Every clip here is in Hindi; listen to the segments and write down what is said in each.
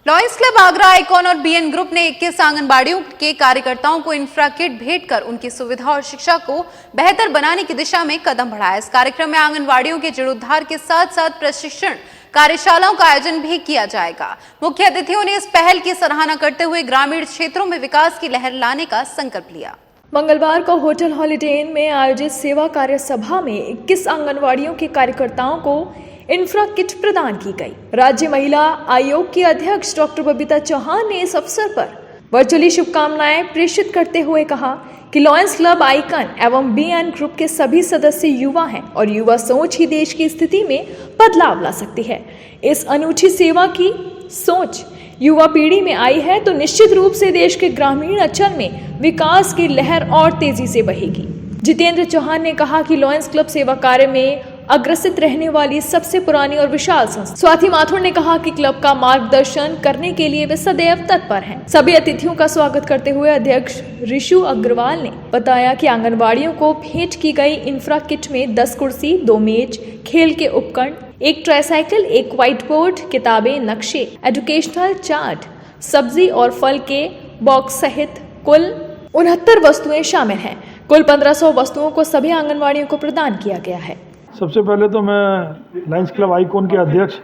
लॉयंस क्लब आगरा आइकॉन और बीएन ग्रुप ने 21 आंगनबाड़ियों के कार्यकर्ताओं को इंफ्रा किट भेंट कर उनकी सुविधा और शिक्षा को बेहतर बनाने की दिशा में कदम बढ़ाया। इस कार्यक्रम में आंगनबाड़ियों के जीर्णोद्धार के साथ साथ प्रशिक्षण कार्यशालाओं का आयोजन भी किया जाएगा। मुख्य अतिथियों ने इस पहल की सराहना करते हुए ग्रामीण क्षेत्रों में विकास की लहर लाने का संकल्प लिया। मंगलवार को होटल हॉलिडे इन में आयोजित सेवा कार्य सभा में 21 आंगनवाड़ियों के कार्यकर्ताओं को इंफ्रा किट प्रदान की गई। राज्य महिला आयोग की अध्यक्ष डॉक्टर बबीता चौहान ने इस अवसर पर वर्चुअली शुभकामनाएं प्रेषित करते हुए कहा कि लॉयंस क्लब आइकन एवं बीएन ग्रुप के सभी सदस्य युवा हैं और युवा सोच ही देश की स्थिति में बदलाव ला सकती है। इस अनूठी सेवा की सोच युवा पीढ़ी में आई है तो निश्चित रूप से देश के ग्रामीण अंचल में विकास की लहर और तेजी से बहेगी। जितेंद्र चौहान ने कहा कि लॉयंस क्लब सेवा कार्य में अग्रसित रहने वाली सबसे पुरानी और विशाल संस्था। स्वाति माथुर ने कहा कि क्लब का मार्गदर्शन करने के लिए वे सदैव तत्पर हैं। सभी अतिथियों का स्वागत करते हुए अध्यक्ष ऋषु अग्रवाल ने बताया कि आंगनबाड़ियों को भेंट की गई इंफ्रा किट में 10 कुर्सी, 2 मेज, खेल के उपकरण, 1 ट्राईसाइकिल, 1 व्हाइट बोर्ड, किताबें, नक्शे, एजुकेशनल चार्ट, सब्जी और फल के बॉक्स सहित कुल 69 वस्तुएं शामिल हैं। कुल 1500 वस्तुओं को सभी आंगनबाड़ियों को प्रदान किया गया है। सबसे पहले तो मैं लायंस क्लब आइकॉन के अध्यक्ष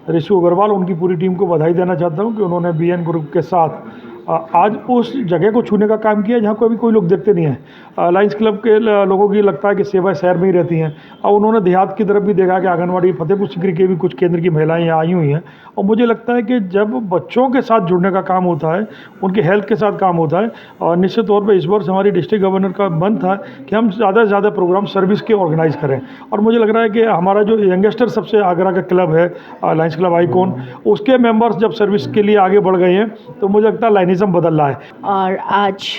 ऋषु अग्रवाल उनकी पूरी टीम को बधाई देना चाहता हूं कि उन्होंने बीएन ग्रुप के साथ आज उस जगह को छूने का काम किया जहां कभी कोई लोग देखते नहीं हैं। लायंस क्लब के लोगों की लगता है कि सेवा शहर में ही रहती हैं और उन्होंने देहात की तरफ भी देखा कि आंगनबाड़ी फतेहपुर सीकरी के भी कुछ केंद्र की महिलाएं यहाँ आई हुई हैं। और मुझे लगता है कि जब बच्चों के साथ जुड़ने का काम होता है, उनके हेल्थ के साथ काम होता है, और निश्चित तौर पर इस वर्ष हमारी डिस्ट्रिक्ट गवर्नर का मन था कि हम ज़्यादा से ज़्यादा प्रोग्राम सर्विस के ऑर्गेनाइज करें। और मुझे लग रहा है कि हमारा जो यंगस्टर सबसे आगरा का क्लब है लायंस क्लब आइकॉन, उसके मेंबर्स जब सर्विस के लिए आगे बढ़ गए हैं तो मुझे लगता है लाइनिज़म बदल रहा है। और आज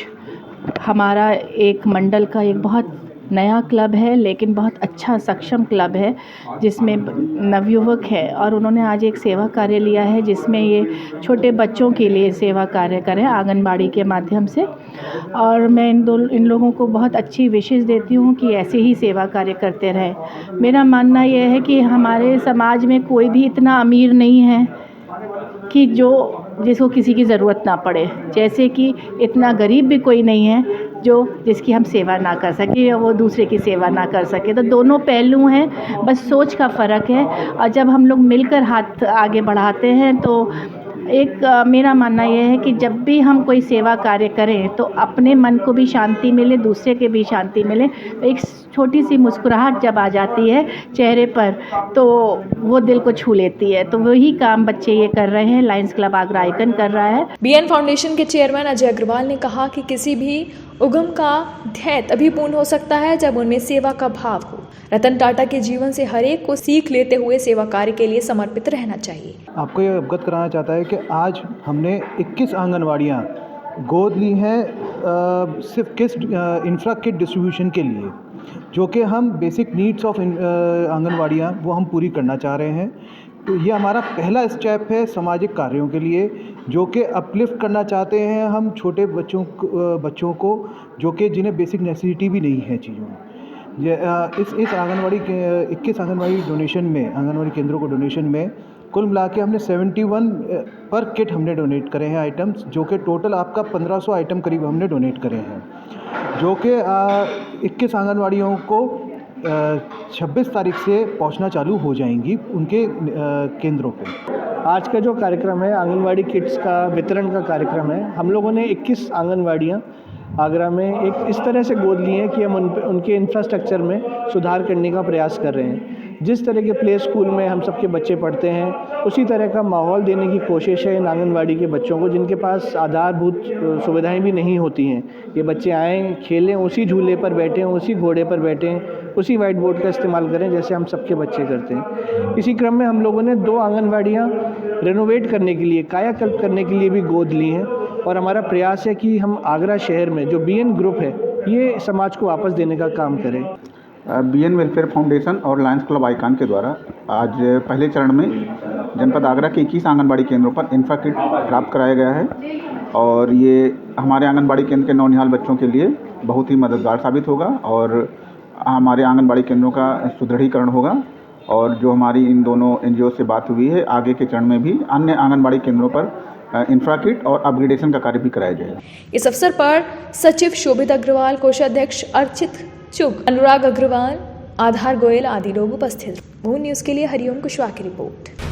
हमारा एक मंडल का एक बहुत नया क्लब है, लेकिन बहुत अच्छा सक्षम क्लब है जिसमें नवयुवक है और उन्होंने आज एक सेवा कार्य लिया है जिसमें ये छोटे बच्चों के लिए सेवा कार्य करें आंगनबाड़ी के माध्यम से। और मैं इन लोगों को बहुत अच्छी विशेष देती हूँ कि ऐसे ही सेवा कार्य करते रहें। मेरा मानना यह है कि हमारे समाज में कोई भी इतना अमीर नहीं है कि जिसको किसी की ज़रूरत ना पड़े, जैसे कि इतना गरीब भी कोई नहीं है जिसकी हम सेवा ना कर सके या वो दूसरे की सेवा ना कर सके। तो दोनों पहलू हैं, बस सोच का फ़र्क है। और जब हम लोग मिलकर हाथ आगे बढ़ाते हैं तो मेरा मानना यह है कि जब भी हम कोई सेवा कार्य करें तो अपने मन को भी शांति मिले, दूसरे के भी शांति मिले। एक छोटी सी मुस्कुराहट जब आ जाती है चेहरे पर तो वो दिल को छू लेती है। तो वही काम बच्चे ये कर रहे हैं, लायंस क्लब आगरा आइकन कर रहा है। बीएन फाउंडेशन के चेयरमैन अजय अग्रवाल ने कहा कि किसी भी उद्यम का ध्येय तभी पूर्ण हो सकता है जब उनमें सेवा का भाव हो। रतन टाटा के जीवन से हर एक को सीख लेते हुए सेवा कार्य के लिए समर्पित रहना चाहिए। आपको ये अवगत कराना चाहता है कि आज हमने 21 आंगनवाड़ियाँ गोद ली हैं सिर्फ किस इंफ्रा किट डिस्ट्रीब्यूशन के लिए, जो कि हम बेसिक नीड्स ऑफ आंगनवाड़ियाँ वो हम पूरी करना चाह रहे हैं। तो ये हमारा पहला स्टेप है सामाजिक कार्यों के लिए, जो कि अपलिफ्ट करना चाहते हैं हम छोटे बच्चों को जो कि जिन्हें बेसिक नेसेसिटी भी नहीं है चीज़ों में। इस आंगनवाड़ी के 21 आंगनवाड़ी डोनेशन में, आंगनवाड़ी केंद्रों को डोनेशन में कुल मिला के हमने 71 पर किट हमने डोनेट करे हैं आइटम्स, जो कि टोटल आपका 1500 आइटम करीब हमने डोनेट करे हैं, जो कि 21 आंगनवाड़ियों को 26 तारीख से पहुंचना चालू हो जाएंगी उनके केंद्रों पे। आज का जो कार्यक्रम है आंगनवाड़ी किट्स का वितरण का कार्यक्रम है। हम लोगों ने 21 आंगनवाड़ियाँ आगरा में एक इस तरह से गोद ली हैं कि हम उनके इंफ्रास्ट्रक्चर में सुधार करने का प्रयास कर रहे हैं। जिस तरह के प्ले स्कूल में हम सबके बच्चे पढ़ते हैं उसी तरह का माहौल देने की कोशिश है इन आंगनवाड़ी के बच्चों को, जिनके पास आधारभूत सुविधाएं भी नहीं होती हैं। ये बच्चे आएँ, खेलें, उसी झूले पर बैठें, उसी घोड़े पर बैठें, उसी वाइट बोर्ड का इस्तेमाल करें जैसे हम सबके बच्चे करते हैं। इसी क्रम में हम लोगों ने 2 आंगनवाड़ियाँ रेनोवेट करने के लिए, कायाकल्प करने के लिए भी गोद ली हैं। और हमारा प्रयास है कि हम आगरा शहर में जो बीएन ग्रुप है ये समाज को वापस देने का काम करें। बीएन वेलफेयर फाउंडेशन और लायंस क्लब आइकॉन के द्वारा आज पहले चरण में जनपद आगरा के 21 आंगनबाड़ी केंद्रों पर इंफ्रा किट प्राप्त कराया गया है और ये हमारे आंगनबाड़ी केंद्र के नौनिहाल बच्चों के लिए बहुत ही मददगार साबित होगा और हमारे आंगनबाड़ी केंद्रों का सुदृढ़ीकरण होगा और जो हमारी इन दोनों एनजीओ से बात हुई है, आगे के चरण में भी अन्य आंगनबाड़ी केंद्रों पर इंफ्रा किट और अपग्रेडेशन का कार्य भी कराया जाएगा। इस अवसर पर सचिव शोभित अग्रवाल, कोषाध्यक्ष अर्चित चुग, अनुराग अग्रवाल, आधार गोयल आदि लोग उपस्थित। मून न्यूज के लिए हरिओम कुशवाहा की रिपोर्ट।